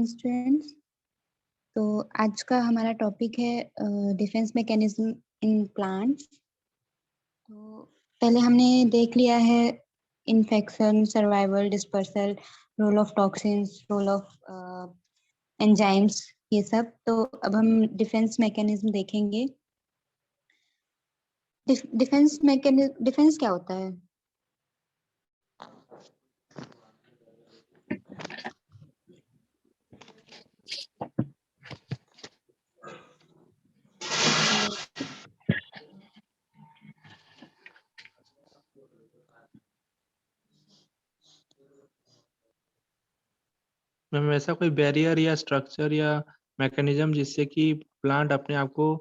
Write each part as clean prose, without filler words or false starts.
Students, तो आज का हमारा टॉपिक है डिफेंस मैकेनिज्म इन प्लांट्स। तो पहले हमने देख लिया है infection, survival, dispersal, role of toxins, role of enzymes, ये सब। तो अब हम डिफेंस मैकेनिज्म देखेंगे। डिफेंस क्या होता है? मैम ऐसा कोई बैरियर या स्ट्रक्चर या मैकेनिज्म जिससे कि प्लांट अपने आप को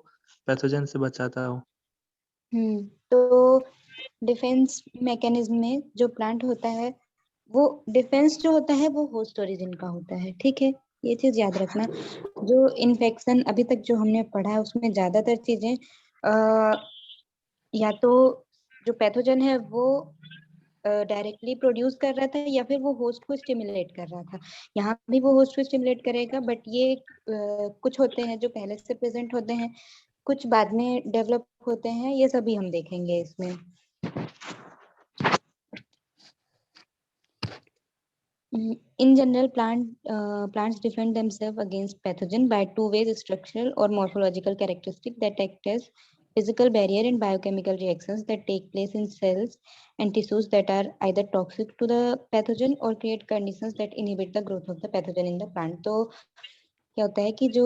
पैथोजन से बचाता हो। तो डिफेंस मैकेनिज्म में जो प्लांट होता है, वो डिफेंस जो होता है वो होस्ट ओरिजिन का होता है। ठीक है, ये चीज याद रखना। जो इन्फेक्शन अभी तक जो हमने पढ़ा है उसमें ज्यादातर चीजें या तो जो पैथोजन है वो डायरेक्टली प्रोड्यूस कर रहा था या फिर वो होस्ट को स्टिमुलेट कर रहा था। यहाँ भी वो होस्ट को स्टिमुलेट करेगा, बट ये कुछ होते हैं जो पहले से प्रेजेंट होते हैं, कुछ बाद में डेवलप होते हैं। ये सभी हम देखेंगे इसमें। In general, plants defend themselves against pathogen by two ways: structural or morphological characteristics that act as physical barrier in biochemical reactions that take place in cells and tissues that are either toxic to the pathogen or create conditions that inhibit the growth of the pathogen in the plant. तो क्या होता है कि जो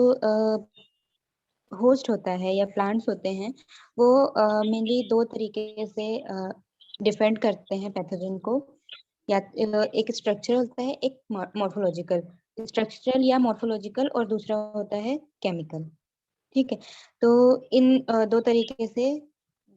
host होता है या plants होते हैं, वो मेनली दो तरीके से डिफेंड करते हैं पैथोजन को। या एक स्ट्रक्चरल होता है, एक मॉर्फोलॉजिकल। स्ट्रक्चरल या मॉर्फोलॉजिकल, और दूसरा होता है केमिकल। ठीक है, तो इन दो तरीके से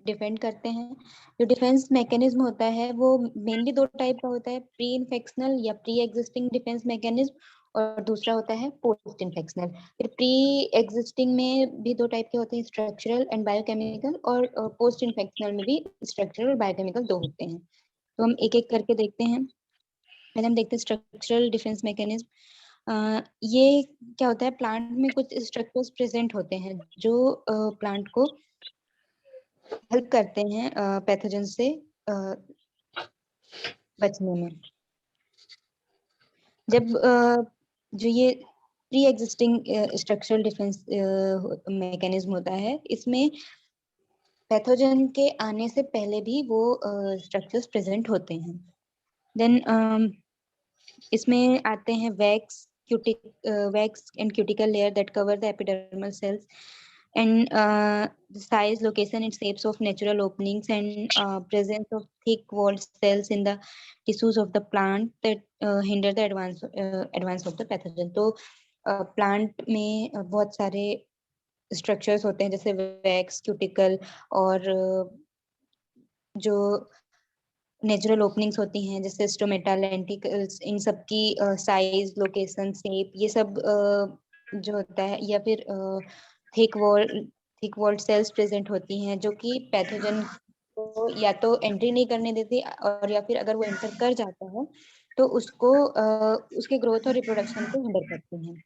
डिफेंड करते हैं। जो डिफेंस मैकेनिज्म होता है वो मेनली दो टाइप का होता है: प्री इन्फेक्शनल या प्री एग्जिस्टिंग डिफेंस मैकेनिज्म, और दूसरा होता है पोस्ट इन्फेक्शनल। फिर प्री एग्जिस्टिंग में भी दो टाइप के होते हैं: स्ट्रक्चरल एंड बायोकेमिकल, और पोस्ट इन्फेक्शनल में भी स्ट्रक्चरल और बायोकेमिकल दो होते हैं। तो हम एक एक करके देखते हैं। पहले हम देखते हैं स्ट्रक्चरल डिफेंस मैकेनिज्म। ये क्या होता है, प्लांट में कुछ स्ट्रक्चर्स प्रेजेंट होते हैं जो प्लांट को हेल्प करते हैं पैथोजन से बचने में। जब जो ये pre existing structural defence mechanism होता है, इसमें पैथोजन के आने से पहले भी वो स्ट्रक्चर्स प्रेजेंट होते हैं। देन इसमें आते हैं wax and cuticle layer that cover the epidermal cells, and the size, location, and shapes of natural openings, and presence of thick walled cells in the tissues of the plant that hinder the advance of the pathogen. तो plant में बहुत सारे structures होते हैं, जैसे wax, cuticle, और जो natural openings होती हैं जैसे स्टोमेटा, लेंटिकल्स, इन सब की साइज, लोकेशन, शेप, ये सब जो होता है। या फिर थिक वॉल्ड सेल्स प्रेजेंट होती हैं जो कि पैथोजन को या तो एंट्री नहीं करने देती, और या फिर अगर वो एंटर कर जाता है तो उसको उसके ग्रोथ और रिप्रोडक्शन को हिंडर करती हैं।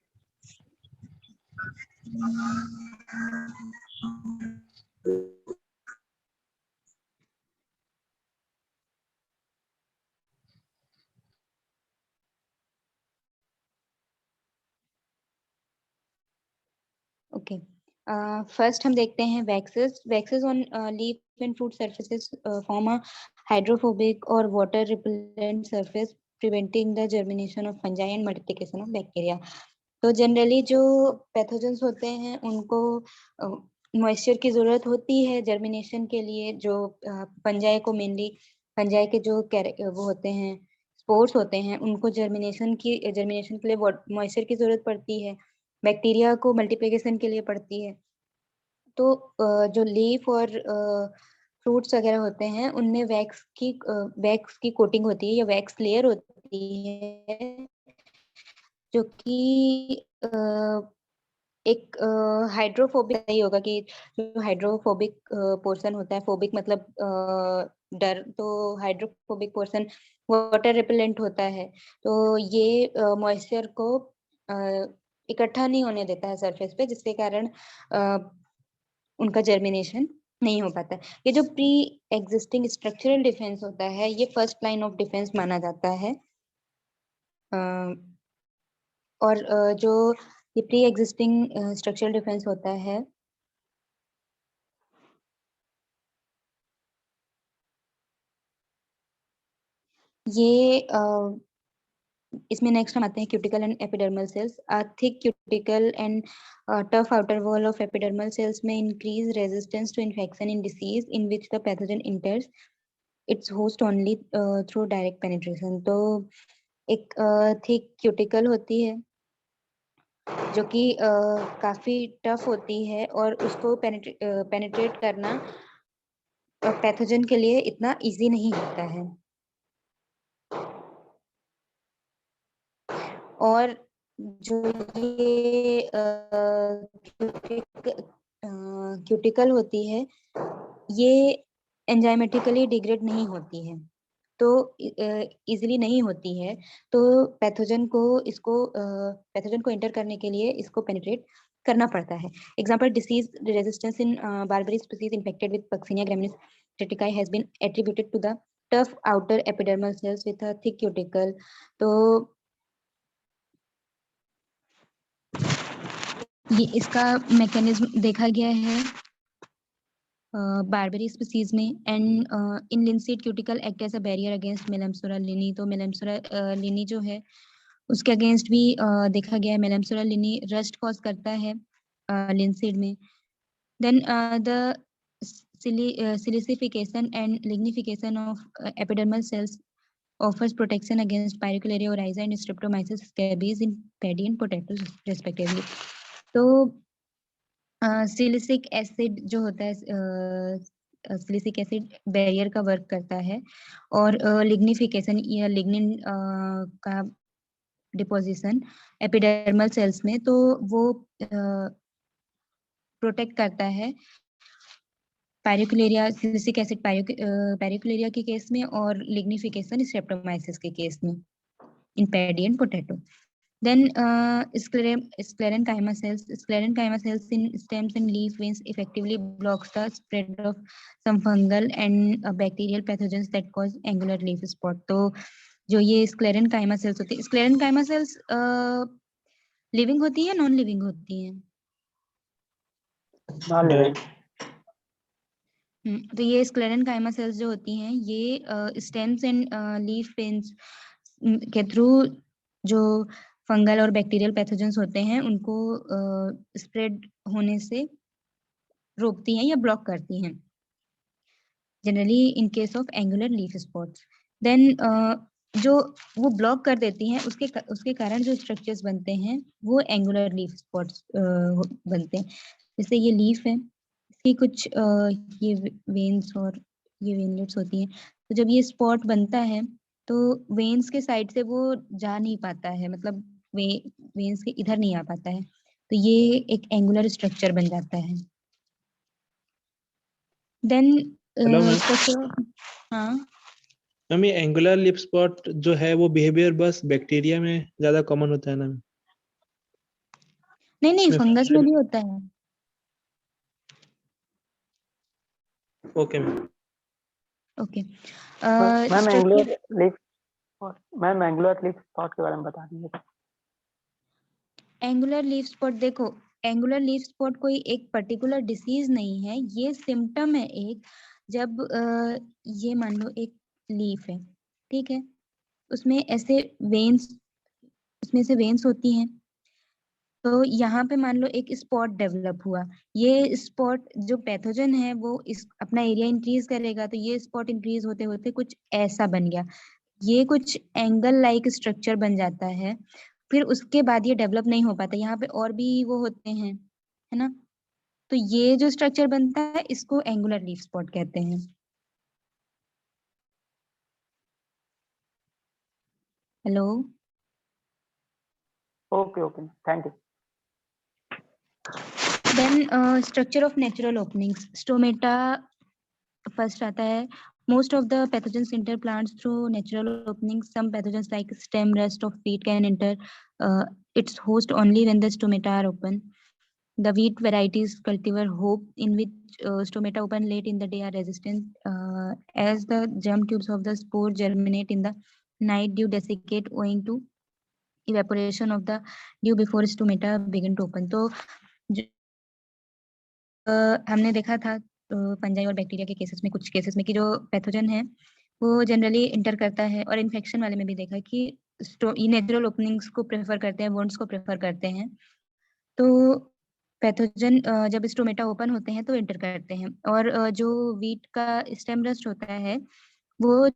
ओके, फर्स्ट हम देखते हैं waxes on leaf and fruit surfaces form a hydrophobic और water repellent surface, preventing the germination of fungi and multiplication of bacteria. तो जनरली जो पैथोजेंस होते हैं उनको मॉइस्चर की जरूरत होती है जर्मिनेशन के लिए। जो फंजाई को मेनली, फंजाई के जो वो होते हैं, स्पोर्स होते हैं, उनको जर्मिनेशन के लिए मॉइस्चर की जरूरत पड़ती है। बैक्टीरिया को मल्टीप्लिकेशन के लिए पड़ती है। तो जो लीफ और फ्रूट्स वगैरह होते हैं उनमें वैक्स की कोटिंग होती है या वैक्स लेयर होती है, जो कि एक हाइड्रोफोबिक नहीं होगा कि जो हाइड्रोफोबिक पोर्शन होता है, फोबिक मतलब डर, तो हाइड्रोफोबिक पोर्शन वाटर रिपेलेंट होता है। तो ये मॉइस्चर को इकट्ठा नहीं होने देता है सरफेस पे, जिसके कारण उनका जर्मिनेशन नहीं हो पाता। ये जो प्री एग्जिस्टिंग स्ट्रक्चरल डिफेंस होता है, ये फर्स्ट लाइन ऑफ डिफेंस माना जाता है। और जो ये प्री एग्जिस्टिंग स्ट्रक्चरल डिफेंस होता है, ये इसमें नेक्स्ट हम आते हैं cuticle and epidermal cells. Thick cuticle and tough outer wall of epidermal cells may increase resistance to infection in disease in which the pathogen enters its host only through direct penetration. तो एक thick cuticle होती है जो कि काफी tough होती है, और उसको पेनिट्रेट करना पैथोजन के लिए इतना इजी नहीं होता है। और जो ये क्यूटिकल होती है, ये एंजाइमेटिकली डिग्रेड नहीं होती है, तो इजीली नहीं होती है। तो पैथोजन को एंटर करने के लिए इसको पेनिट्रेट करना पड़ता है। Example, disease resistance in barberry species infected with Puccinia graminis tritici has been attributed to the tough outer epidermal cells with a thick cuticle. तो ये इसका मैकेनिज्म देखा गया है बार्बरी स्पीसीज में। And in linseed cuticle act as a barrier against Melampsora lini. तो मेलमसोरा लिनी जो है उसके अगेंस्ट भी देखा गया है। मेलमसोरा लिनी रस्ट कॉज करता है लिंसीड में। Then the silicification and lignification of epidermal cells offers protection against pyroclaria oryza and streptomyces scabies in paddy and potatoes respectively. तो सिलिसिक एसिड जो होता है, सिलिसिक एसिड बैरियर का वर्क करता है, और लिग्निफिकेशन या लिग्निन का डिपोजिशन एपिडर्मल सेल्स में, तो वो प्रोटेक्ट करता है पैरिकुलेरिया, सिलिसिक एसिड पैरिकुलेरिया के केस में, और लिग्निफिकेशन स्ट्रेप्टोमाइसिस के केस में इन paddy and potato. Then sclerenchyma cells. Sclerenchyma cells in stems and leaf veins effectively blocks the spread of some fungal and bacterial pathogens that cause angular leaf spot. तो जो ये sclerenchyma cells होती है, sclerenchyma cells living होती है, non living होती है? Non living. तो ये sclerenchyma cells जो होती हैं, ये stems and leaf veins के थ्रू जो फंगल और बैक्टीरियल पैथोजेंस होते हैं उनको स्प्रेड होने से रोकती हैं या ब्लॉक करती हैं, generally in case of angular leaf spots. Then जो वो ब्लॉक कर देती हैं, उसके कारण जो स्ट्रक्चर्स बनते हैं वो एंगुलर लीफ स्पॉट्स बनते हैं। जैसे ये लीफ है, इसकी कुछ ये वेन्स और ये वेनलेट्स होती हैं। तो जब ये स्पॉट बनता है तो वेन्स के साइड से वो जा नहीं पाता है, मतलब वेन्स के इधर नहीं आ पाता है, तो ये एक एंगुलर स्ट्रक्चर बन जाता है। Then hello ma'am. हाँ मैम, ये एंगुलर लिप स्पॉट जो है वो बिहेवियर बस बैक्टीरिया में ज्यादा कॉमन होता है ना? नहीं, फंगस में भी होता है। Okay ma'am. Okay ma'am angular लिफ स्पॉट के बारे में बता दीजिए। एंगुलर लीफ स्पॉट, देखो एंगुलर लीफ स्पॉट कोई एक पर्टिकुलर डिसीज नहीं है, ये सिम्टम है एक। जब ये मान लो एक लीफ है, ठीक है, उसमें ऐसे वेन्स, उसमें से वेन्स होती हैं, तो यहाँ पे मान लो एक स्पॉट डेवलप हुआ। ये स्पॉट जो पैथोजन है वो इस अपना एरिया इंक्रीज करेगा, तो ये स्पॉट इंक्रीज होते होते कुछ ऐसा बन गया, ये कुछ एंगल लाइक स्ट्रक्चर बन जाता है। फिर उसके बाद ये डेवलप नहीं हो पाता, यहाँ पे और भी वो होते हैं, है ना? तो ये जो स्ट्रक्चर बनता है इसको एंगुलर लीफ स्पॉट कहते हैं। Hello, okay thank you. Then structure of natural openings. Stomata first आता है, Most of the pathogens enter plants through natural openings. Some pathogens like stem rust of wheat can enter its host only when the stomata are open. The wheat varieties cultivar Hope, in which stomata open late in the day, are resistant as the germ tubes of the spore germinate in the night. Dew desiccate owing to evaporation of the dew before stomata begin to open. तो हमने देखा था fungi और bacteria के cases में, कुछ cases में कि जो पैथोजन है वो जनरली इंटर करता है, और इन्फेक्शन वाले में भी देखा कि नेचुरल ओपनिंग्स को प्रेफर करते हैं, वुंड्स को प्रेफर करते हैं. तो पैथोजन जब स्टोमेटा ओपन होते हैं तो इंटर करते हैं, और जो वीट का स्टेम रस्ट होता है वो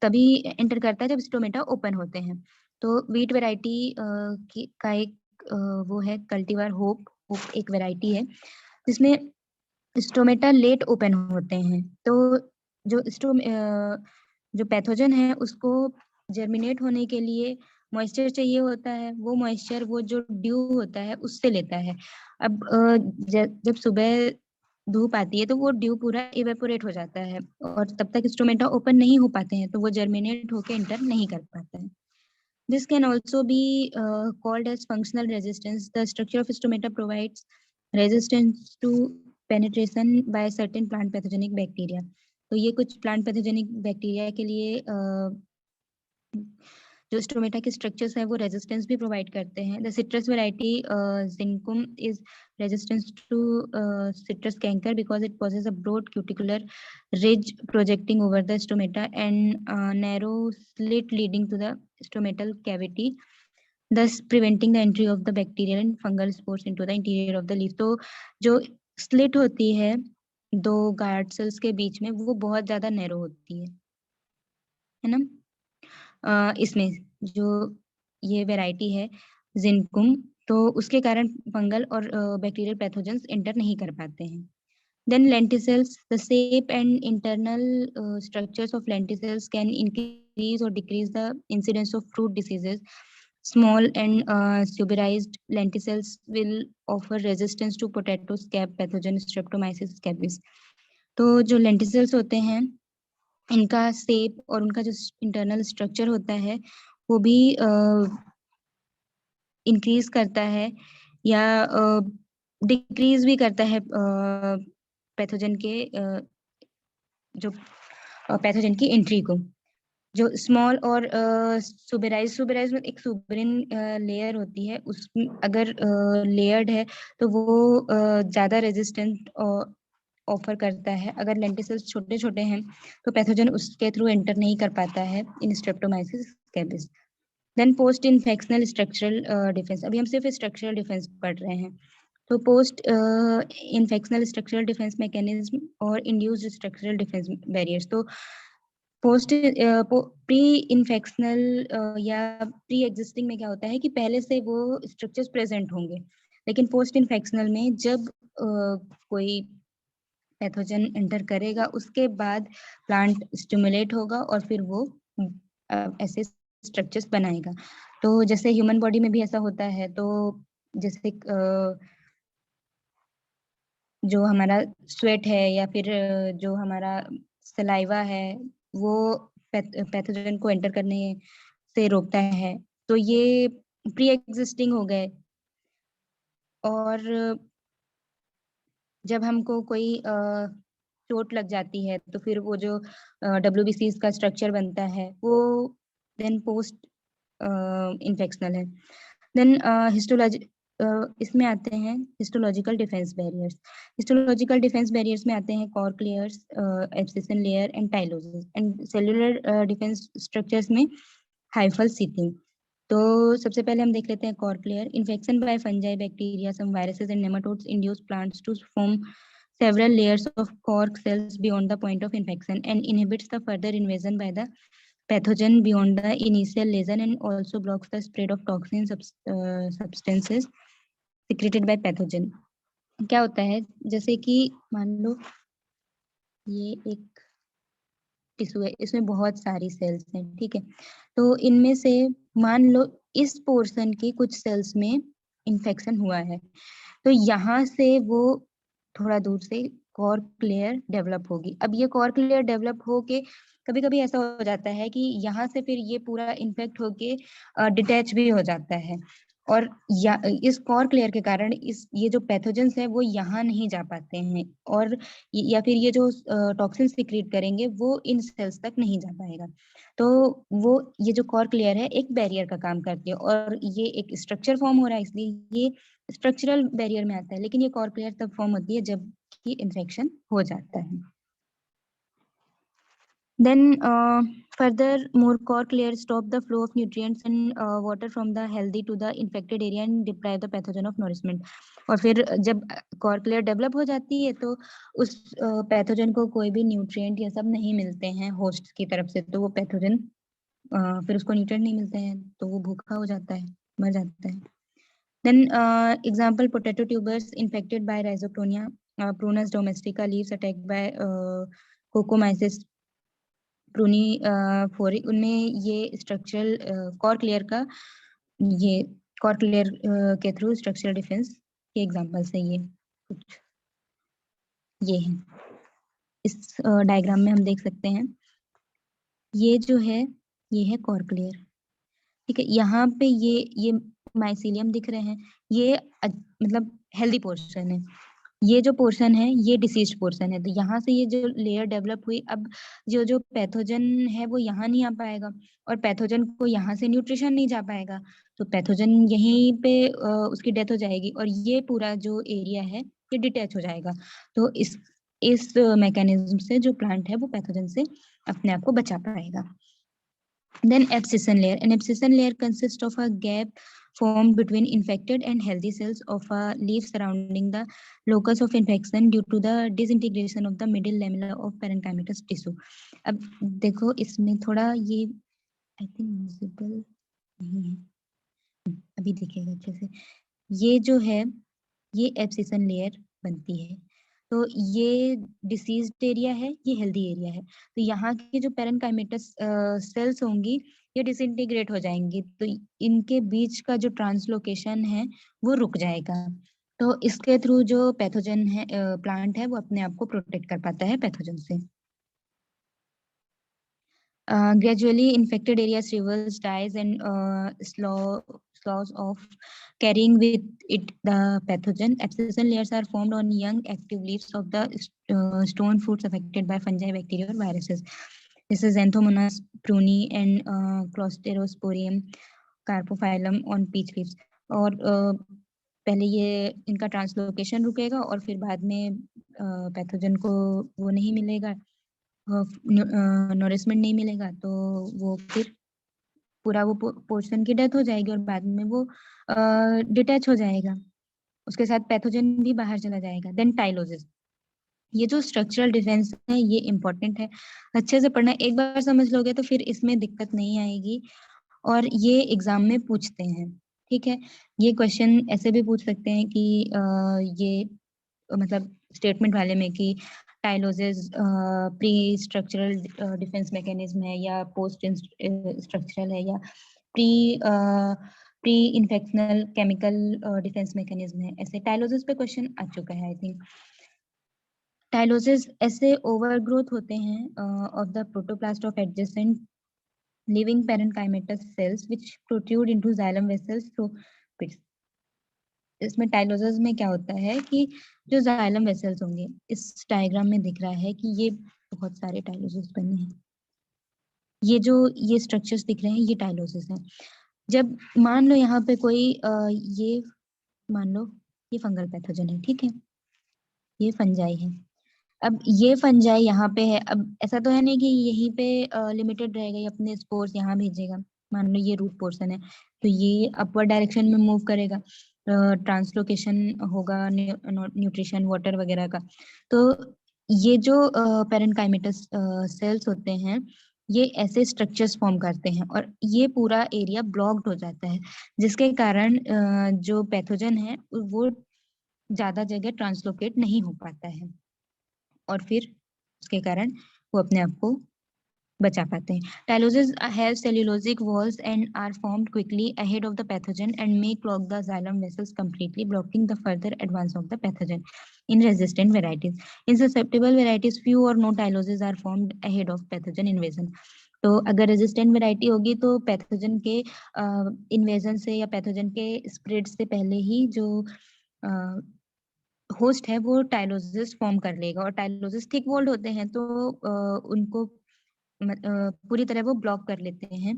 तभी इंटर करता है जब स्टोमेटा ओपन होते हैं. तो वीट वैरायटी का एक वो है कल्टीवार होप एक वैरायटी है जिसमें स्टोमेटा लेट ओपन होते हैं. तो जो पैथोजन है उसको जर्मिनेट होने के लिए मॉइस्चर चाहिए होता है. वो मॉइस्चर वो जो ड्यू होता है उससे लेता है. अब जब सुबह धूप आती है तो वो ड्यू पूरा इवेपोरेट हो जाता है, और तब तक स्टोमेटा ओपन नहीं हो पाते हैं, तो वो जर्मिनेट होके इंटर नहीं कर पाता है. This can also be called as functional resistance. The structure of stomata provides resistance to penetration by certain plant pathogenic bacteria. तो ये कुछ plant pathogenic bacteria के लिए जो स्टोमेटा के स्ट्रक्चर्स है वो रेजिस्टेंस भी प्रोवाइड करते हैं. The citrus variety Jincheng is resistance to citrus canker because it possesses a broad cuticular ridge projecting over the stomata and narrow slit leading to the stomatal cavity, thus preventing the entry of the bacterial and fungal spores into the interior of the leaf. तो जो slit होती है दो guard cells के बीच में वो बहुत ज्यादा नैरो होती है ना. इसमें जो ये वैरायटी है जिनकुम, तो उसके कारण फंगल और बैक्टीरियल पैथोजेंस एंटर नहीं कर पाते हैं. Then lenticels, the shape and internal structures of lenticels can increase or decrease the incidence of fruit diseases. Small and tuberized lenticels will offer resistance to potato scab pathogen Streptomyces scabis. तो जो lenticels होते हैं इनका shape और उनका जो internal structure होता है वो भी इंक्रीज करता है या डिक्रीज भी करता है पैथोजन के जो पैथोजन की एंट्री को. जो स्मॉल और सुबेराइज में एक सुबेरिन लेयर होती है, उस अगर लेयर्ड है तो वो ज्यादा रेजिस्टेंट ऑफर करता है. अगर लेंटिसल्स छोटे छोटे हैं तो पैथोजन उसके थ्रू एंटर नहीं कर पाता है in Streptomyces scabies. Then post infectional structural defence. अभी हम सिर्फ स्ट्रक्चरल डिफेंस पढ़ रहे हैं. तो post infectional structural defence mechanism और इंड्यूस्ड स्ट्रक्चरल डिफेंस बैरियर्स. तो पोस्ट प्री इन्फेक्शनल या प्री एग्जिस्टिंग में क्या होता है कि पहले से वो स्ट्रक्चर्स प्रेजेंट होंगे, लेकिन पोस्ट इन्फेक्शनल में जब कोई पैथोजन एंटर करेगा उसके बाद प्लांट स्टिमुलेट होगा और फिर वो ऐसे स्ट्रक्चर्स बनाएगा. तो जैसे ह्यूमन बॉडी में भी ऐसा होता है. तो जैसे जो हमारा स्वेट है या फिर जो हमारा सलाइवा है वो पैथोजन को एंटर करने से रोकता है. तो ये प्री एग्जिस्टिंग हो गए. और जब हमको कोई चोट लग जाती है तो फिर वो जो WBCs का स्ट्रक्चर बनता है वो देन पोस्ट इन्फेक्शनल है. देन इसमें आते हैं histological defence barriers. Histological defence barriers में आते हैं cork layers, abscission layer and tylosis. And cellular defence structures में हाइफल सीथिंग. तो सबसे पहले हम देख लेते हैं cork layer. Infection by fungi, bacteria, some viruses and nematodes induce plants to form several layers of cork cells beyond the point of infection and inhibits the further invasion by the pathogen beyond the initial lesion and also blocks the spread of toxin substances secreted by pathogen. क्या होता है जैसे कि मान लो ये एक tissue है, इसमें बहुत सारी सेल्स हैं, ठीक है. तो इनमें से मान लो इस पोर्शन के कुछ सेल्स में इन्फेक्शन हुआ है, तो यहाँ से वो थोड़ा दूर से कॉर्क लेयर डेवलप होगी। अब ये कॉर्क लेयर डेवलप होके कभी कभी ऐसा हो जाता है कि यहाँ से फिर ये पूरा इन्फेक्ट होके डिटैच भी हो जाता है, और इस कॉर्क लेयर के कारण ये जो पैथोजेंस है वो यहाँ नहीं जा पाते हैं, और या फिर ये जो टॉक्सिन सिक्रीट करेंगे वो इन सेल्स तक नहीं जा पाएगा। तो वो ये जो कॉर्क लेयर है एक बैरियर का काम करती है, और ये एक स्ट्रक्चर फॉर्म हो रहा है इसलिए ये स्ट्रक्चरल बैरियर में आता है। लेकिन ये कॉर्क लेयर तब फॉर्म होती है जब कि इन्फेक्शन हो जाता है। Then furthermore, cork layer stop the flow of nutrients and water from the healthy to the infected area and deprive the pathogen of nourishment. और फिर जब कॉर्क लेयर डेवलप हो जाती है तो उस पैथोजन को कोई भी न्यूट्रिएंट ये सब नहीं मिलते हैं होस्ट की तरफ से, तो वो पैथोजन फिर उसको न्यूट्रिएंट नहीं मिलते हैं तो वो भूखा हो जाता है, मर जाता है। Then example, potato tubers infected by Rhizoctonia prunus domestica, leaves attacked by Cocomyces प्रूनी फोरी, उनमें ये स्ट्रक्चरल कॉर्क लेयर का ये कॉर्क लेयर के थ्रू स्ट्रक्चरल डिफेंस के एग्जांपल्स है। ये कुछ ये है, इस डायग्राम में हम देख सकते हैं। ये जो है ये है कॉर्क लेयर, ठीक है। यहाँ पे ये माइसीलियम दिख रहे हैं, ये मतलब हेल्दी पोर्शन है। ये जो पोर्शन है ये डिसीज्ड पोर्शन है। तो यहाँ से ये जो लेयर डेवलप हुई, अब जो पैथोजन है वो यहाँ नहीं आ पाएगा, और पैथोजन को यहाँ से न्यूट्रिशन नहीं जा पाएगा, तो पैथोजन यहीं पे उसकी डेथ हो जाएगी, और ये पूरा जो एरिया है ये डिटैच हो जाएगा। तो इस मैकेनिज्म से जो प्लांट है वो पैथोजन से अपने आप को बचा पाएगा। Then abscission layer. An abscission layer consists of a gap formed between infected and healthy cells of a leaf surrounding the locus of infection due to the disintegration of the middle lamella of parenchymatous tissue. अब देखो इसमें थोड़ा ये I think visible नहीं है, अभी दिखेगा अच्छे से। ये जो है ये abscission layer बनती है, तो ये डिसीज्ड एरिया है, ये हेल्दी एरिया है। तो यहाँ के जो पेरेन्काइमेटस सेल्स होंगी ये डिसइंटीग्रेट हो जाएंगी, तो इनके बीच का जो ट्रांसलोकेशन है वो रुक जाएगा। तो इसके थ्रू जो पैथोजन है प्लांट है वो अपने आप को प्रोटेक्ट कर पाता है पैथोजन से। Gradually infected area shrivels, dies, and slows off, carrying with it the pathogen. Abscission layers are formed on young active leaves of the stone fruits affected by fungi, bacteria, or viruses. This is Xanthomonas pruni and Clostridium carpophyllum on peach leaves. और पहले ये इनका translocation रुकेगा और फिर बाद में pathogen को वो नहीं मिलेगा, नोरिशमेंट नहीं मिलेगा, तो वो फिर पूरा वो पोर्शन की डेथ हो जाएगी और बाद में वो डिटैच हो जाएगा, उसके साथ पैथोजन भी बाहर चला जाएगा। देन टाइलोसिस, ये जो स्ट्रक्चरल डिफेंस है ये इम्पोर्टेंट है, अच्छे से पढ़ना। एक बार समझ लोगे तो फिर इसमें दिक्कत नहीं आएगी, और ये एग्जाम में पूछते हैं, ठीक है। ये क्वेश्चन ऐसे भी पूछ सकते हैं कि ये मतलब स्टेटमेंट वाले में कि tylosis pre structural defence mechanism है या पोस्ट स्ट्रक्चरल है या pre infectional chemical defence mechanism है। ऐसे टाइलोसिस पे क्वेश्चन आ चुका है आई थिंक। टाइलोसिस ऐसे ओवरग्रोथ होते हैं of the protoplast of adjacent living parenchymatous cells which protrude into xylem vessels through pits. इसमें टाइलोसिस में क्या होता है कि जो जाइलम वेसल्स होंगे, इस डायग्राम में दिख रहा है कि ये बहुत सारे टाइलोसिस बने हैं, ये जो ये स्ट्रक्चर्स दिख रहे हैं ये टाइलोसिस है। जब मान लो यहाँ पे कोई ये मान लो ये फंगल पैथोजन है, ठीक है, ये फंजाई है। अब ये फंजाई यहाँ पे है, अब ऐसा तो है नहीं कि यहीं पे लिमिटेड रहेगा, ये अपने स्पोर्स यहाँ भेजेगा। मान लो ये रूट पोर्शन है तो ये अपवर्ड डायरेक्शन में मूव करेगा, ट्रांसलोकेशन होगा न्यूट्रिशन वाटर वगैरह का। तो ये जो पेरेन्काइमेटस सेल्स होते हैं ये ऐसे स्ट्रक्चर्स फॉर्म करते हैं और ये पूरा एरिया ब्लॉक्ड हो जाता है, जिसके कारण जो पैथोजन है वो ज्यादा जगह ट्रांसलोकेट नहीं हो पाता है और फिर उसके कारण वो अपने आप को बचा पाते हैं। Tyloses have cellulosic walls and are formed quickly ahead of the pathogen and may clog the xylem vessels completely, blocking the further advance of the pathogen. In resistant varieties, in susceptible varieties, few or no tyloses are formed ahead of pathogen invasion. तो अगर resistant variety होगी तो pathogen के invasion से या pathogen के spread से पहले ही जो होस्ट है वो टाइलोसिस फॉर्म कर लेगा, और टाइलोसिस थिक वॉल्ड होते हैं तो उनको पूरी तरह वो ब्लॉक कर लेते हैं,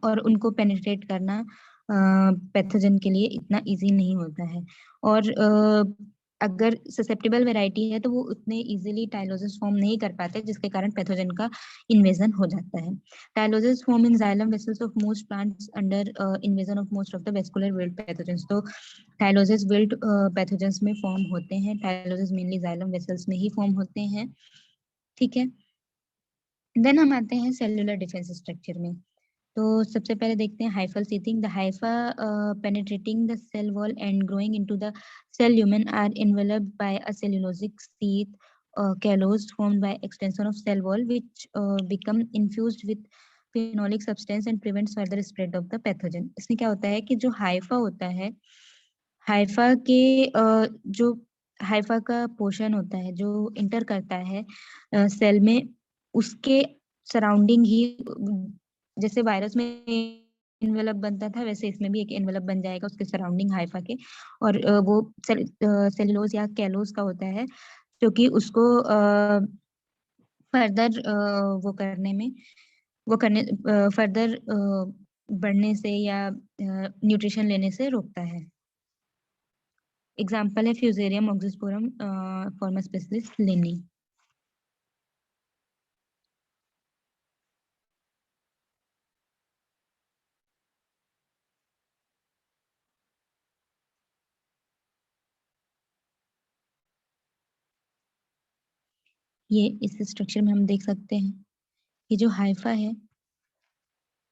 और उनको पेनिट्रेट करना पैथोजन के लिए इतना इजी नहीं होता है। और अगर ससेप्टेबल वैरायटी है तो वो उतने इजीली टाइलोसिस फॉर्म नहीं कर पाते, जिसके कारण पैथोजन का इन्वेजन हो जाता है। Tylosis form in xylem vessels of most plants under invasion of most of the vascular wilt pathogens. तो टाइलोसिस विल्ड पैथोजेंस में फॉर्म होते हैं, टाइलोसिस मेनली जाइलम वेसल्स में ही फॉर्म होते हैं, ठीक है। देन हम आते हैं सेलुलर डिफेंस स्ट्रक्चर में। तो सबसे पहले देखते हैं hyphal sheathing. The hypha penetrating the cell wall and growing into the cell lumen are enveloped by a cellulosic sheath callus formed by extension of cell wall which become infused with phenolic substance and prevents further spread of the pathogen। इसमें क्या होता है कि जो Haifa होता है, Haifa के जो हाइफा का पोर्शन होता है जो इंटर करता है सेल में, उसके सराउंडिंग ही, जैसे वायरस में एनवेलप बनता था वैसे इसमें भी एक एनवेलप बन जाएगा उसके सराउंडिंग हाइफा के, और वो सेलुलोज या कैलोज का होता है, जो कि उसको फर्दर वो करने फर्दर बढ़ने से या न्यूट्रिशन लेने से रोकता है। एग्जाम्पल है फ्यूजेरियम ऑक्सीस्पोरम फॉर्मा स्पेसिस लिनी। ये इस स्ट्रक्चर में हम देख सकते हैं कि जो हाइफा है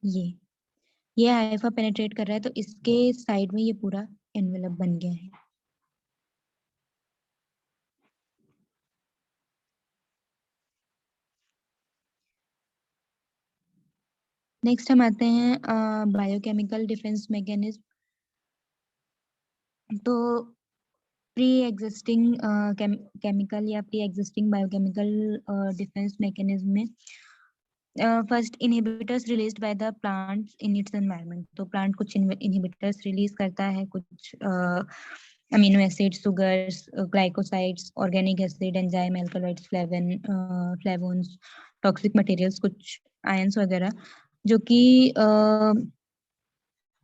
ये हाइफा पेनिट्रेट कर रहा है, तो इसके साइड में ये पूरा एनवेलप बन गया है। नेक्स्ट हम आते हैं बायोकेमिकल डिफेंस मैकेनिज्म। तो प्री एग्जिस्टिंग केमिकल या pre existing biochemical defence mechanism में first inhibitors released by the plants in its environment. तो प्लांट कुछ इनहिबिटर्स रिलीज करता है, कुछ amino acid, sugars, glycosides, organic acid, enzyme, alkaloids, flavones, toxic materials, कुछ ions वगैरह, जो कि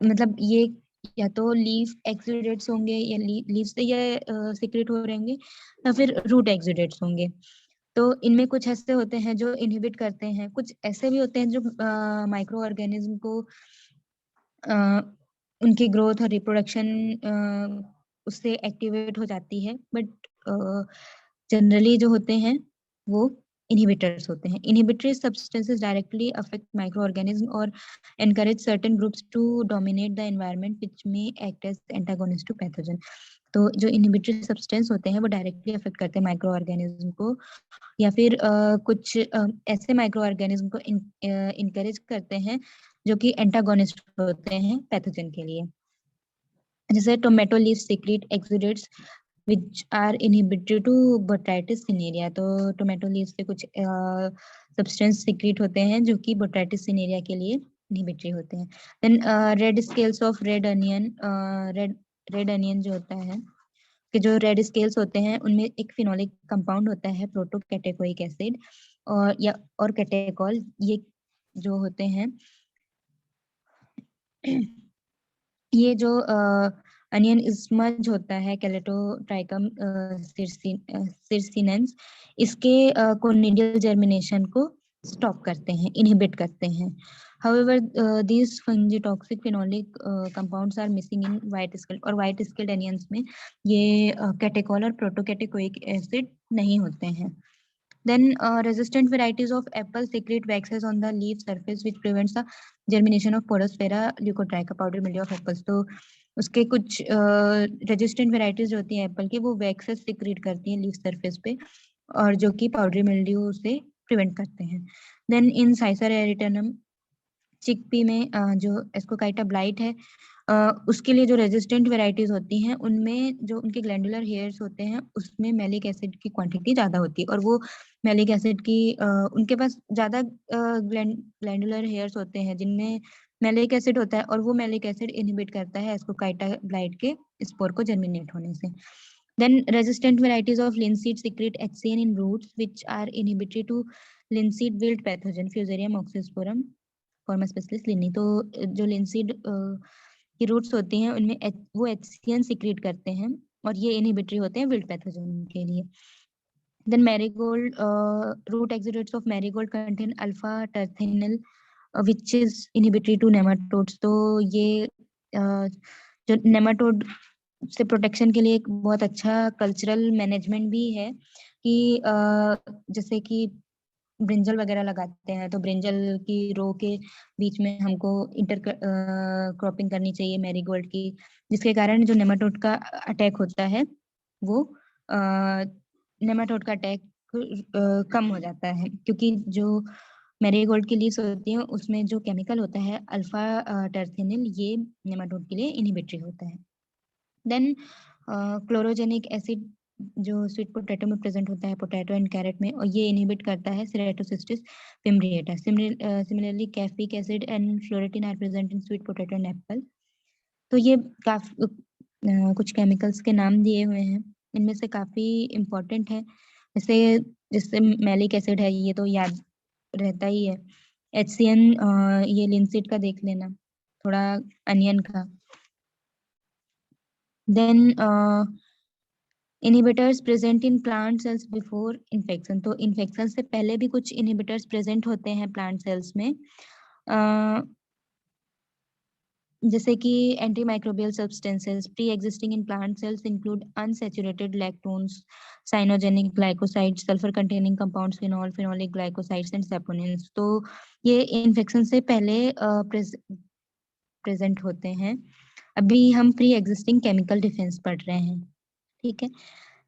मतलब ये या तो लीफ एक्सुडेट्स होंगे या लीफ से ये सीक्रेट हो रहेंगे या फिर रूट एक्सुडेट्स होंगे। तो इनमें कुछ ऐसे होते हैं जो इनहिबिट करते हैं, कुछ ऐसे भी होते हैं जो माइक्रो ऑर्गेनिज्म को उनकी ग्रोथ और रिप्रोडक्शन उससे एक्टिवेट हो जाती है, बट जनरली जो होते हैं वो inhibitors होते हैं। Inhibitory substances directly affect microorganisms or encourage certain groups to dominate the environment which may act as antagonist to pathogen। तो जो inhibitory substance होते हैं वो डायरेक्टली अफेक्ट करते हैं माइक्रो ऑर्गेनिज्म को, या फिर कुछ ऐसे माइक्रो ऑर्गेनिज्म को इनकरेज करते हैं जो कि एंटागोनिस्ट होते हैं पैथोजन के लिए। जैसे tomato leaf secret exudates which are inhibitory to botrytis cinerea। तो टोमेटो लीफ से कुछ सब्सटेंस सीक्रेट होते हैं जो कि बोट्राइटिस सिनेरिया के लिए इनहिबिटरी होते हैं। Then red scales of red onion, red onion जो होता है कि जो रेड स्केल्स होते हैं उनमें एक फिनोलिक कंपाउंड होता है प्रोटोकैटेकोइक एसिड और कैटेकॉल, ये जो होते हैं ये जो अनियन स्मज होता है कैलेटोट्राइकम सिरसिनेंस, इसके कोनिडियल जर्मिनेशन को स्टॉप करते हैं, इनहिबिट करते हैं। However, these fungitoxic phenolic compounds are missing in white scale, और white scaled onions में ये कैटेकॉल और प्रोटोकैटेकोइक एसिड नहीं होते हैं। Then resistant varieties of apple secrete waxes on the leaf surface which prevents the germination of Podosphaera leucotricha, powdery mildew of apples। तो उसके कुछ रेजिस्टेंट वेराइटीज होती हैं एप्पल की, वो वैक्सेस सिक्रीट करती हैं लीफ सरफेस पे, और जो कि पाउडरी मिल्ड्यू से प्रिवेंट करते हैं। देन इन साइसर एरिटनम चिकपी में जो एस्कोकाइटा ब्लाइट है, उसके लिए जो रेजिस्टेंट वेराइटीज होती हैं उनमें जो उनके ग्लैंडुलर हेयर्स होते हैं उसमें मैलिक एसिड की क्वांटिटी ज्यादा होती है, और वो मैलिक एसिड की उनके पास ज्यादा ग्लैंडुलर हेयर्स होते हैं जिनमें मैलिक एसिड होता है, और वो मैलिक एसिड इनहिबिट करता है एस्कोकाइटा ब्लाइट के स्पोर को जर्मिनेट होने से. Then resistant varieties of linseed secrete HCN in roots which are inhibitory to linseed wilt pathogen Fusarium oxysporum forma specialis linni. तो जो linseed की रूट्स होती हैं उनमें वो HCN सिक्रीट करते हैं और ये इनहिबिटरी होते हैं विल्ट पैथोजन के लिए. Then marigold root exudates of marigold contain alpha terphenyl which is inhibitory to nematodes. तो ये जो नेमाटोड से प्रोटेक्शन के लिए एक बहुत अच्छा कल्चरल मैनेजमेंट भी है कि जैसे कि ब्रिंजल वगैरह लगाते हैं तो ब्रिंजल की रो के बीच में हमको इंटर क्रॉपिंग करनी चाहिए मैरीगोल्ड की, जिसके कारण जो नेमाटोड का अटैक होता है वो नेमाटोड का अटैक कम हो जाता है, क्योंकि जो मैरीगोल्ड की लीव्स होती हैं उसमें जो केमिकल होता है अल्फा टर्फेनिल, ये नेमाटोड के लिए इनहिबिटरी होता है. देन क्लोरोजेनिक एसिड जो स्वीट पोटैटो में प्रेजेंट होता है, पोटैटो एंड कैरेट में, और ये इनहिबिट करता है Ceratocystis fimbriata. Similarly caffeic acid and phloretin are present in sweet potato and apple. तो ये काफी कुछ केमिकल्स के नाम दिए हुए हैं, इनमें से काफी इम्पोर्टेंट है. जैसे मैलिक एसिड है, ये तो याद रहता ही है. HCN ये लिनसीड का देख लेना, थोड़ा अनियन का. Then inhibitors present in plant cells before infection. तो इन्फेक्शन से पहले भी कुछ inhibitors present होते हैं plant cells में, जैसे कि antimicrobial substances pre-existing in plant cells include unsaturated lactones, cyanogenic glycosides, sulfur-containing compounds, phenol, phenolic glycosides and saponins. तो ये इन्फेक्शन से पहले प्रेजेंट होते हैं. अभी हम प्री एग्जिस्टिंग केमिकल डिफेंस पढ़ रहे हैं, ठीक है.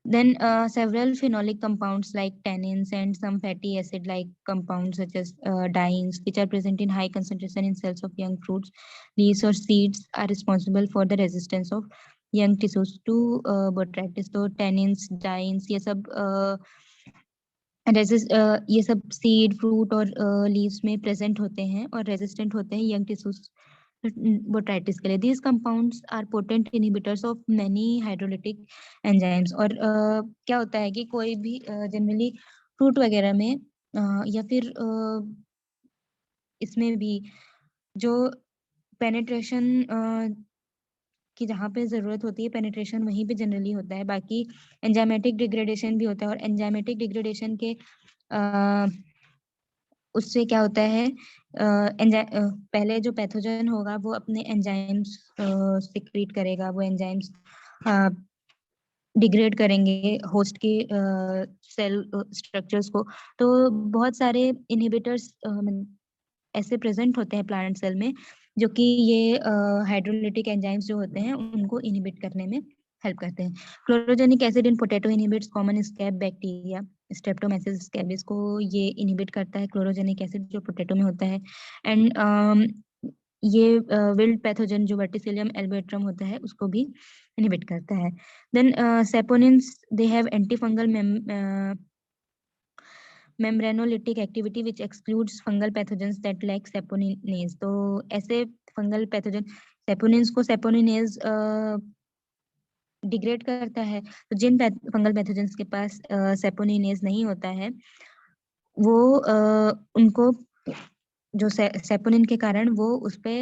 Then several phenolic compounds like tannins and some fatty acid like compounds such as dienes, which are present in high concentration in cells of young fruits, leaves or seeds, are responsible for the resistance of young tissues to botrytis. तो tannins, dienes ये सब ये सब seed, fruit और leaves में present होते हैं और रेजिस्टेंट होते हैं यंग टिश्यूज बोट्राइटिस के लिए. These compounds are potent inhibitors of many hydrolytic enzymes. और क्या होता है कि कोई भी जनरली फ्रूट वगैरह में या फिर इसमें भी जो पेनिट्रेशन की जहाँ पे जरूरत होती है पेनिट्रेशन वहीं पे जनरली होता है. बाकी एंजाइमेटिक डिग्रेडेशन भी होता है, और एंजाइमेटिक डिग्रेडेशन के उससे क्या होता है, पहले जो पैथोजन होगा वो अपने एंजाइम्स सिक्रीट करेगा, वो एंजाइम्स डिग्रेड करेंगे होस्ट के सेल स्ट्रक्चर्स को. तो बहुत सारे इनहिबिटर्स ऐसे प्रेजेंट होते हैं प्लांट सेल में जो कि ये हाइड्रोलिटिक एंजाइम्स जो होते हैं उनको इनहिबिट करने में हेल्प करते हैं. Chlorogenic acid in potato inhibits common scab bacteria Streptomyces स्कैबिस को ये इनहिबिट करता है, क्लोरोजेनिक एसिड जो पोटैटो में होता है. एंड ये विल्ड पैथोजन जो वर्टिसिलियम एल्बोट्रम होता है उसको भी इनहिबिट करता है. Then saponins they have antifungal membranolytic activity which excludes fungal pathogens that lack saponinase. तो ऐसे फंगल पैथोजन सेपोनिन्स को सेपोनिनेज डिग्रेड करता है. तो जिन फंगल पैथोजेंस के पास सेपोनिनेज नहीं होता है वो उनको जो सेपोनिन के कारण वो उस पे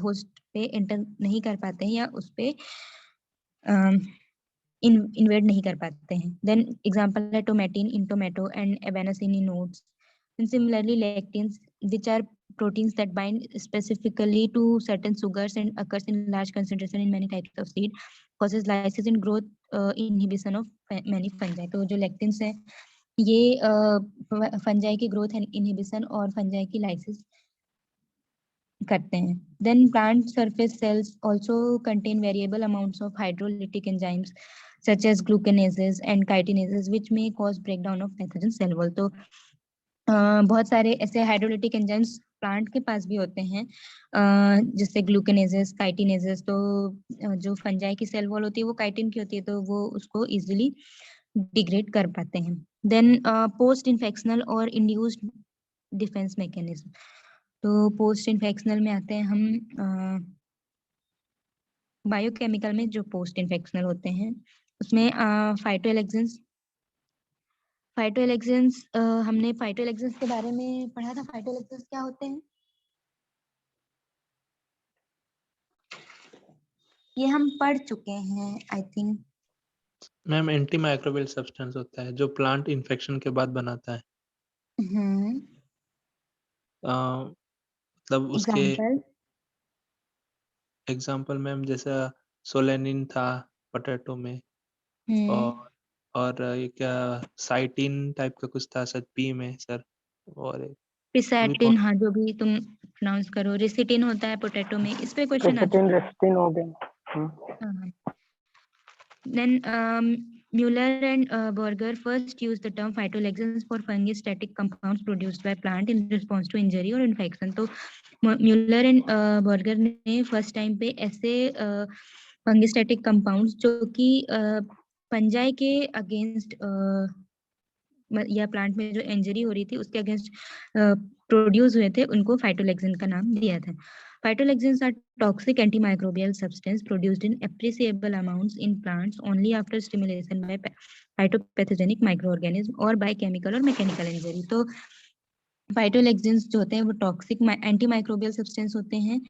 होस्ट पे एंटर नहीं कर पाते हैं या उस पे इन्वेड नहीं कर पाते हैं. देन एग्जांपल है tomatine in tomato and avenacin in oats. And similarly lectins which are proteins that bind specifically to certain sugars and occurs in large concentration in many types of seed causes lysis and growth inhibition of many fungi. तो जो lectins है ये fungi की growth inhibition और fungi की lysis करते हैं. Then plant surface cells also contain variable amounts of hydrolytic enzymes such as glucanases and chitinases which may cause breakdown of pathogen cell wall. तो बहुत सारे ऐसे हाइड्रोलिटिक एंजाइम्स प्लांट के पास भी होते हैं, जैसे ग्लूकेनेजेस, काइटिनेजेस। तो जो फंजाई की सेल वॉल होती है वो काइटिन की होती है, तो वो उसको इजीली डिग्रेड कर पाते हैं। देन पोस्ट इन्फेक्शनल और इंड्यूस्ड डिफेंस मैकेनिज्म। तो पोस्ट इन्फेक्शनल में आते हैं हम बायोकेमिकल में। जो पोस्ट इन्फेक्शनल होते हैं उसमें फाइटोएलेक्सेंस हमने फाइटोएलेक्सेंस के बारे में पढ़ा था। फाइटोएलेक्सेंस क्या होते हैं ये हम पढ़ चुके हैं I think. Ma'am anti microbial substance होता है जो प्लांट इन्फेक्शन के बाद बनाता है। मतलब उसके एग्जांपल एग्जांपल मैम जैसा सोलेनिन था पोटैटो में, और ये क्या साइटिन टाइप का कुछ था सर पी में सर, और एक भी पिसैटिन, हाँ जो भी तुम प्रोनाउंस करो। रेसिटिन होता है पोटैटो में। इस पे क्वेश्चन आ चुका रेसिटिन हो गए। है। Then Mueller and Berger first used the term phytolexins for fungistatic compounds produced by plant in response to injury or infection. तो Mueller and Berger ने first time पे ऐसे fungistatic compounds जो कि फंजाई के अगेंस्ट या प्लांट में जो इंजरी हो रही थी उसके अगेंस्ट प्रोड्यूस हुए थे, उनको फाइटोलेक्सिन का नाम दिया था। Phytoalexins are toxic antimicrobial substance produced in appreciable amounts in plants only after stimulation by phytopathogenic microorganism or by chemical or mechanical injury. तो फाइटोलेक्सिन्स जो होते हैं वो टॉक्सिक एंटीमाइक्रोबियल सब्सटेंस होते हैं।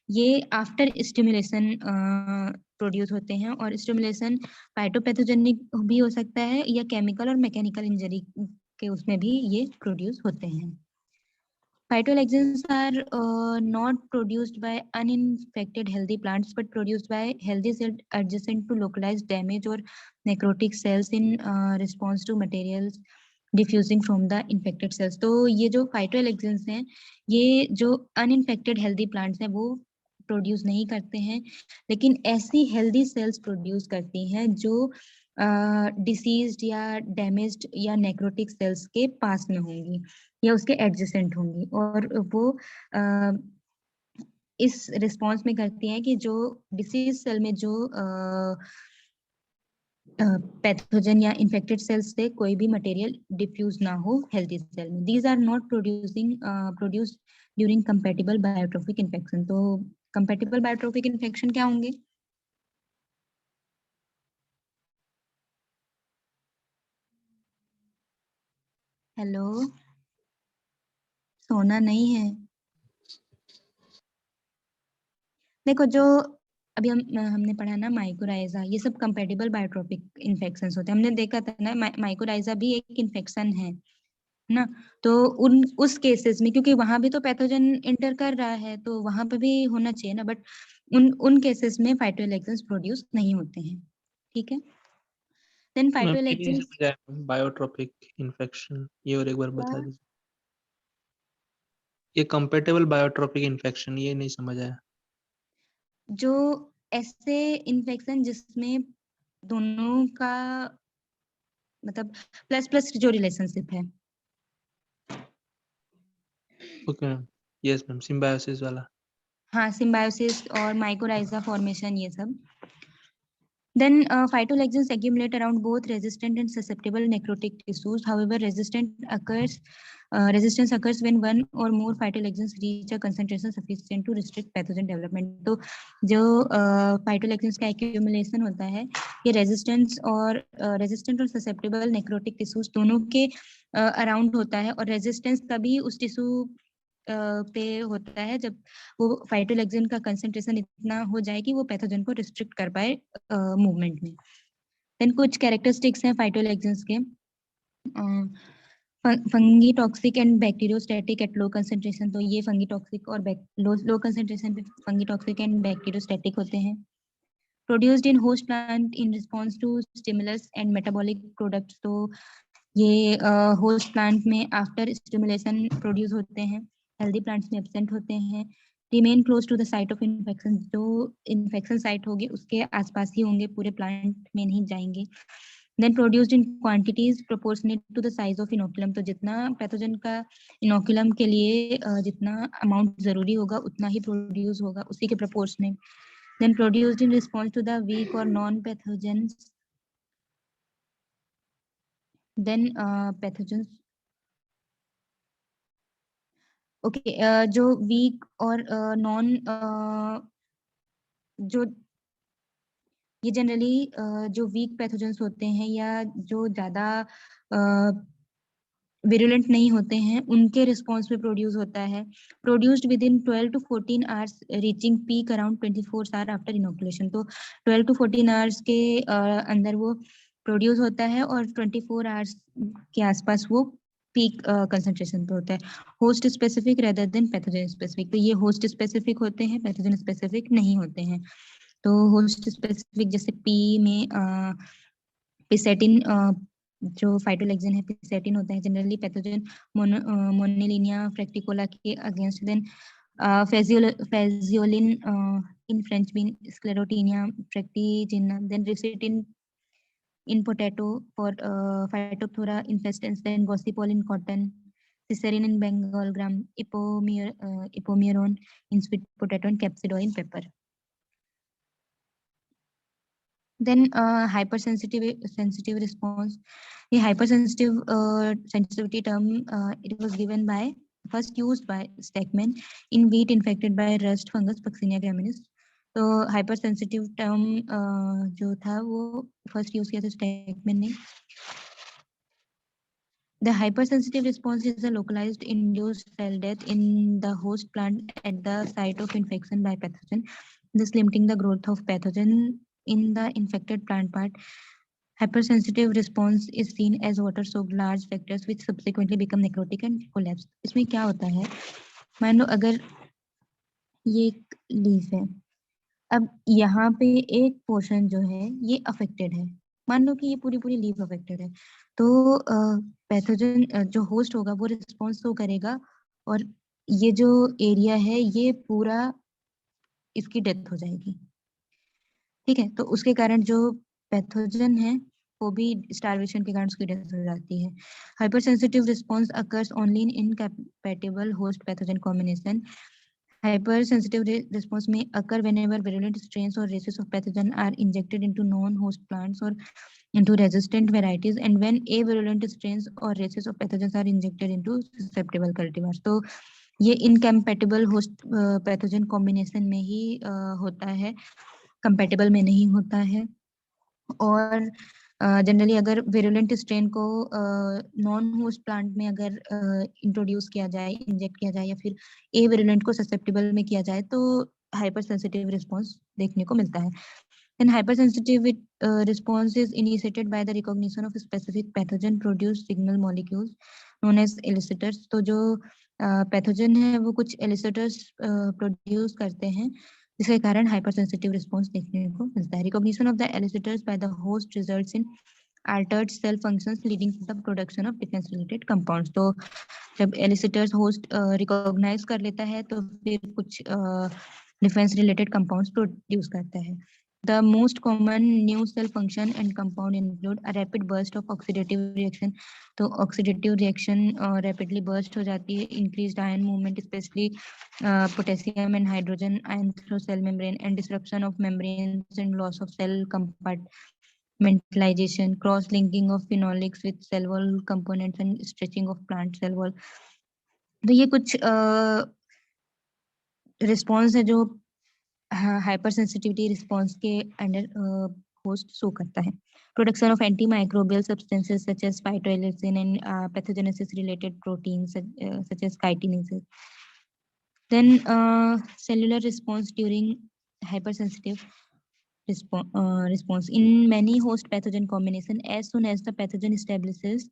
ये आफ्टर स्टिमुलेशन प्रोड्यूस होते हैं, और स्टिमुलेशन फाइटोपैथोजेनिक भी हो सकता है या केमिकल और मैकेनिकल इंजरी के उसमें भी ये प्रोड्यूस होते हैं। Phytolexins are not produced by uninfected healthy plants but produced by healthy cells adjacent to localized damage or necrotic cells in response to materials diffusing from the infected cells. तो ये जो phytolexins हैं ये जो uninfected healthy plants हैं वो produce नहीं करते हैं, लेकिन ऐसी हेल्दी सेल्स प्रोड्यूस करती हैं जो डिसीज्ड या डैमेज्ड या नेक्रोटिक सेल्स के पास में होंगी या उसके एडजेसेंट होंगी, और वो इस रिस्पॉन्स में करती हैं कि जो डिसीज सेल में जो पैथोजन या इन्फेक्टेड सेल्स से कोई भी मटेरियल डिफ्यूज ना हो हेल्दी सेल में। These are not produced during compatible biotrophic infection. तो कंपैटिबल बायोट्रोफिक इन्फेक्शन क्या होंगे? हेलो, सोना नहीं है। देखो जो अभी हमने पढ़ा ना माइकोराइजा, ये सब कंपैटिबल बायोट्रोपिक इन्फेक्शंस होते हैं। हमने देखा था ना माइकोराइजा भी एक इन्फेक्शन है ना। तो उस केसेस में क्योंकि वहां भी तो पैथोजन एंटर कर रहा है तो वहां पे भी होना चाहिए ना, बट उन केसेस में फाइटोलेक्सिन्स प्रोड्यूस नहीं होते हैं। ठीक है। देन फाइटोलेक्सिन्स बायोट्रोपिक इन्फेक्शन ये और एक बार बता दीजिए। ये कंपैटिबल बायोट्रोपिक इन्फेक्शन ये नहीं समझ आया। जो ऐसे इन्फेक्शन जिसमें दोनों का मतलब प्लस प्लस जो रिलेशनशिप है। Okay ma'am, yes ma'am, symbiosis वाला। हाँ, सिम्बायोसिस और माइकोराइजा फॉर्मेशन ये सब। Then phytolexins accumulate around both resistant and susceptible necrotic tissues. However, resistance occurs when one or more phytolexins reach a concentration sufficient to restrict pathogen development. तो जो phytolexins का accumulation होता है ये resistant और susceptible necrotic tissues दोनों के around होता है, और resistance तभी उस tissue पे होता है जब वो फाइटोलेक्सिन का कंसंट्रेशन इतना हो जाए कि वो पैथोजन को रिस्ट्रिक्ट कर पाए मूवमेंट में। देन कुछ कैरेक्टरिस्टिक्स हैं फाइटोलेक्सिन्स के। Fungi toxic and bacteriostatic at low concentration. तो ये फंगी टॉक्सिक और लो कंसंट्रेशन पे फंगी टॉक्सिक एंड बैक्टीरियोस्टैटिक होते हैं। Produced in host plant in response to stimulus and metabolic products. तो ये होस्ट प्लांट में आफ्टर स्टिमुलेशन प्रोड्यूस होते हैं, हेल्दी प्लांट्स में एब्सेंट होते हैं। Remain close to the site of infection. जो इन्फेक्शन साइट होगी उसके आसपास ही होंगे, पूरे प्लांट में नहीं जाएंगे। then produced in quantities proportionate to the size of inoculum. तो जितना पैथोजन का इनोकुलम के लिए जितना अमाउंट जरूरी होगा उतना ही प्रोड्यूस होगा, उसी के proportionate. then produced in response to the weak or non pathogens, then pathogens. Okay, जो वीक और नॉन जो ये जनरली जो वीक पैथोजेंस होते हैं या जो ज्यादा विरुलेंट नहीं होते हैं उनके रिस्पॉन्स में प्रोड्यूस होता है. Produced with in 12 to 14 hours reaching peak around 24 hour after inoculation. तो 12 to 14 आवर्स के अंदर वो प्रोड्यूस होता है और 24 आवर्स के आसपास वो पीक कंसंट्रेशन पे होता है. Host specific rather than pathogen specific. तो ये होस्ट स्पेसिफिक होते हैं, पैथोजन स्पेसिफिक नहीं होते हैं. तो होस्ट स्पेसिफिक जैसे पी में पिसेटिन, जो फाइटोलेक्सिन है पिसेटिन होता है जनरली पैथोजन मोनेलिनिया फ्रैक्टिकोला के against. Then phaseolin in French bean, Sclerotinia fructigena, then rishitin in potato for Phytophthora infestans, then gossypol in cotton, cicerin in Bengal gram, ipomeron in sweet potato, and capsido in pepper. Then sensitive response. The hypersensitive sensitivity term it was given by first used by Stackman in wheat infected by rust fungus Puccinia graminis. तो hyper sensitive term जो था वो first use किया था स्टैकमैन ने. The hypersensitive response is a localized induced cell death in the host plant at the site of infection by pathogen, thus limiting the growth of pathogen in the infected plant part. Hypersensitive response is seen as water-soaked large factors which subsequently become necrotic and collapse. इसमें क्या होता है, मान लो अगर ये एक leaf है, अब यहाँ पे एक पोर्शन जो है ये अफेक्टेड है, मान लो कि ये पूरी पूरी लीफ अफेक्टेड है, तो पैथोजन जो होस्ट होगा वो रिस्पॉन्स तो करेगा और ये जो एरिया है ये पूरा इसकी डेथ हो जाएगी. ठीक है, तो उसके कारण जो पैथोजन है वो भी स्टार्वेशन के कारण उसकी डेथ हो जाती है. Hypersensitive response occurs only in incompatible host pathogen combination. Hypersensitive response may occur whenever virulent strains or races of pathogen are injected into non-host plants or into resistant varieties, and when avirulent strains or races of pathogens are injected into susceptible cultivars. तो ये incompatible host pathogen combination में ही होता है, compatible में नहीं होता है. और जनरली अगर विरुलेंट स्ट्रेन को नॉन होस्ट प्लांट में अगर इंट्रोड्यूस किया जाए, इंजेक्ट किया जाए या फिर ए विरुलेंट को ससेप्टेबल में किया जाए तो हाइपर सेंसिटिव रिस्पॉन्स देखने को मिलता है. Then hypersensitive response is initiated by the recognition of specific pathogen produced signal molecules known as elicitors. तो जो पैथोजन है वो कुछ elicitors प्रोड्यूस करते हैं जिसके कारण hypersensitive response देखने को मिलता है. Recognition of the elicitors by the host results in altered cell functions leading to the production of defense related compounds. तो जब elicitors host recognize कर लेता है तो फिर कुछ defense related compounds produce करता है. The most common new cell function and compound include a rapid burst of oxidative reaction. तो oxidative reaction rapidly burst हो जाती है, increased ion movement, especially potassium and hydrogen ion through cell membrane, and disruption of membranes and loss of cell compartmentalization, cross-linking of phenolics with cell wall components and stretching of plant cell wall. तो ये कुछ response है जो hypersensitivity response के under host show करता है. Production of antimicrobial substances such as phytoalexin and pathogenesis related proteins such as chitinases. Then cellular response during hypersensitive response in many host pathogen combination. As soon as the pathogen establishes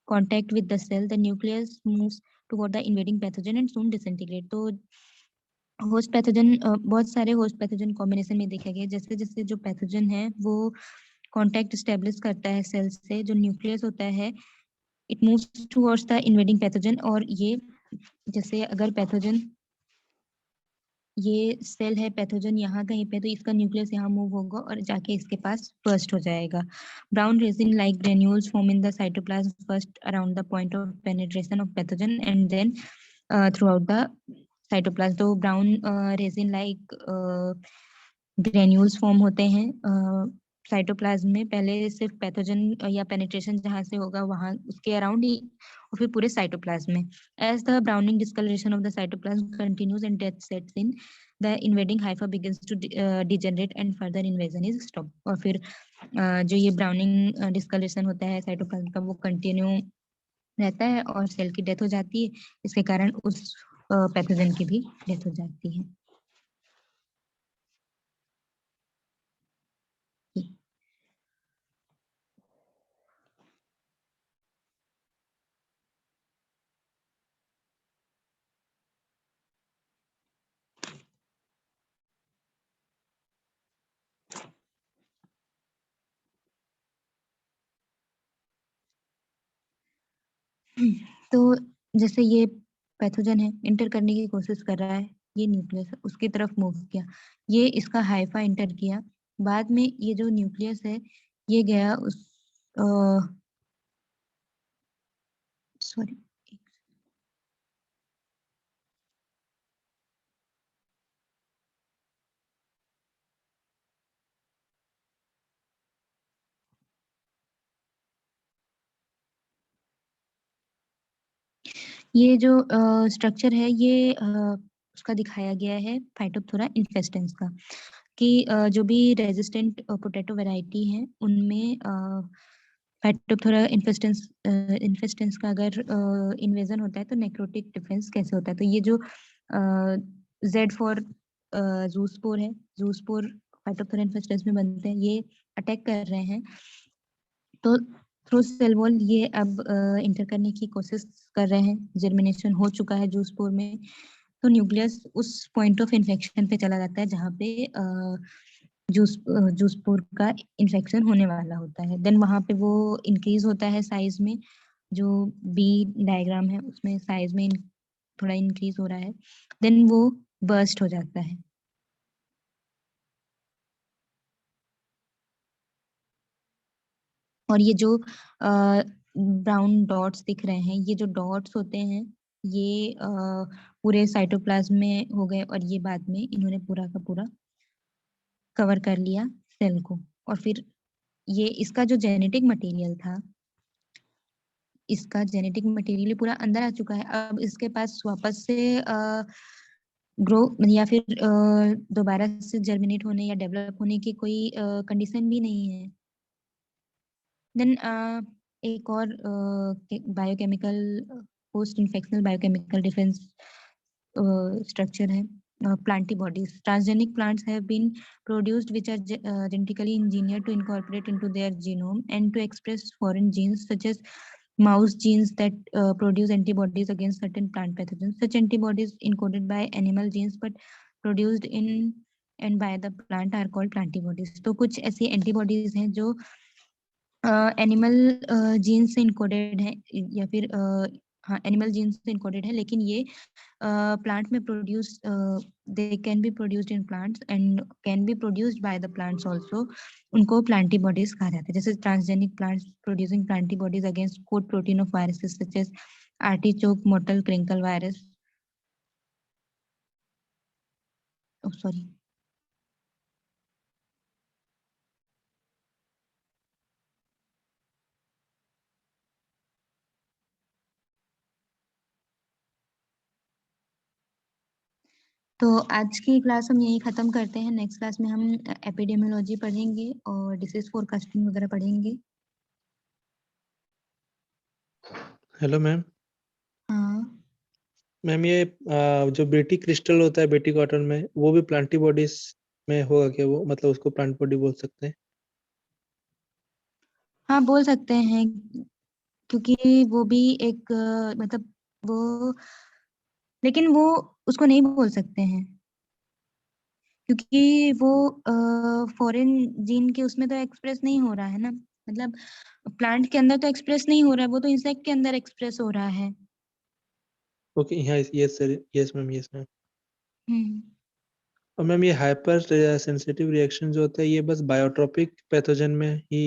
contact with the cell, the nucleus moves toward the invading pathogen and soon disintegrate. तो host pathogen बहुत सारे host pathogen combination में देखा गया, जैसे जैसे जो pathogen है वो कांटेक्ट एस्टेब्लिश करता है सेल से, जो न्यूक्लियस होता है it moves towards the invading pathogen. और ये जैसे अगर पैथोजन ये सेल है पैथोजन यहाँ कहीं पे, तो इसका न्यूक्लियस यहाँ मूव होगा और जाके इसके पास बर्स्ट हो जाएगा. Brown resin like granules form in the cytoplasm first around the point of penetration of pathogen and then throughout the cytoplasm. तो brown resin like granules form होते हैं साइटोप्लाज्म में, पहले सिर्फ पैथोजन या पेनिट्रेशन जहाँ से होगा वहां उसके अराउंड ही, और फिर पूरे साइटोप्लाज्म में. As the browning discoloration of the cytoplasm continues and death sets in, the invading hypha begins to degenerate and further invasion is stop. और फिर जो ये ब्राउनिंग डिस्कलरेशन होता है साइटोप्लाज्म का वो कंटिन्यू रहता है और सेल की डेथ हो जाती है. इसके कारण उस पैथोजन की भी डेथ हो जाती है. तो जैसे ये पैथोजन है, इंटर करने की कोशिश कर रहा है, ये न्यूक्लियस उसकी तरफ मूव किया, ये इसका हाइफा इंटर किया, बाद में ये जो न्यूक्लियस है ये गया उस सॉरी ये जो स्ट्रक्चर है ये उसका दिखाया गया है फाइटोप्थोरा इन्फेस्टेंस का, कि जो भी रेजिस्टेंट पोटैटो वैरायटी है उनमें फाइटोप्थोरा इन्फेस्टेंस का अगर इन्वेजन होता है तो नेक्रोटिक डिफेंस कैसे होता है. तो ये जो Z4 जूस्पोर है, जूस्पोर फाइटोप्थोरा इन्फेस्टेंस में बनते हैं, ये अटैक कर रहे हैं. तो थ्रू सेल वॉल ये अब इंटर करने की कोशिश कर रहे हैं, जर्मिनेशन हो चुका है जूस्पोर में, तो न्यूक्लियस उस पॉइंट ऑफ इन्फेक्शन पे चला जाता है जहाँ पे जूस्पोर का इन्फेक्शन होने वाला होता है. देन वहाँ पे वो इंक्रीज होता है साइज में, जो बी डायग्राम है उसमें साइज में थोड़ा इंक्रीज हो रहा है, देन वो बर्स्ट हो जाता है. और ये जो ब्राउन डॉट्स दिख रहे हैं, ये जो डॉट्स होते हैं ये पूरे साइटोप्लाज्म में हो गए और ये बाद में इन्होंने पूरा का पूरा कवर कर लिया सेल को. और फिर ये इसका जो जेनेटिक मटेरियल था, इसका जेनेटिक मटेरियल पूरा अंदर आ चुका है. अब इसके पास वापस से ग्रो या फिर दोबारा से जर्मिनेट होने या डेवलप होने की कोई कंडीशन भी नहीं है. देन एक और biochemical post infectional biochemical defence structure है plantibodies. Transgenic plants have been produced which are genetically engineered to incorporate into their genome and to express foreign genes such as mouse genes that produce antibodies against certain plant pathogens. Such antibodies encoded by animal genes but produced in and by the plant are called plantibodies. तो कुछ ऐसी antibodies हैं जो animal gene से encoded है या फिर हाँ एनिमल जीन से इनकोडेड है, लेकिन ये प्लांट में produce they can be produced in plants and can be produced by the plants also. उनको प्लांटीबॉडीज कहा जाता है. जैसे transgenic plants producing plantibodies against coat protein of viruses such as artichoke mottle crinkle virus. Sorry तो आज की class हम यही खत्म करते हैं. नेक्स्ट क्लास में हम एपिडेमियोलॉजी पढ़ेंगे और डिसीज फोरकास्टिंग वगैरह पढ़ेंगे. Hello ma'am. हाँ मैम ये जो बेटी क्रिस्टल होता है बेटी कॉटन में, वो भी प्लांटीबॉडीज में होगा क्या? वो मतलब उसको प्लांट बॉडी बोल सकते हैं? हाँ बोल सकते हैं, क्योंकि वो भी एक मतलब वो, लेकिन वो उसको नहीं बोल सकते हैं क्योंकि वो फॉरेन जीन के उसमें तो एक्सप्रेस नहीं हो रहा है ना. मतलब प्लांट के अंदर तो एक्सप्रेस नहीं हो रहा है, वो तो इंसेक्ट के अंदर एक्सप्रेस हो रहा है. ओके, हाँ, yes sir, yes ma'am, yes ma'am. Hmm और मैम ये हाइपर सेंसिटिव रिएक्शन जो होता है ये बस बायोट्रोपिक पैथोजन में ही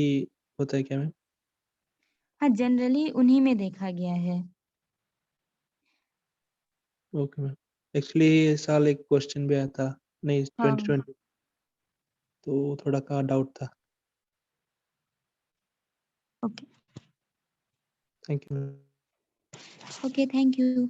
होता है क्या मैम? हाँ, जनरली उन्हीं में देखा गया है। Okay ma'am. एक्चुअली इस साल एक क्वेश्चन भी आया था, नहीं हाँ। 2020, तो थोड़ा का डाउट था। Okay. Thank you ma'am. Okay, thank you.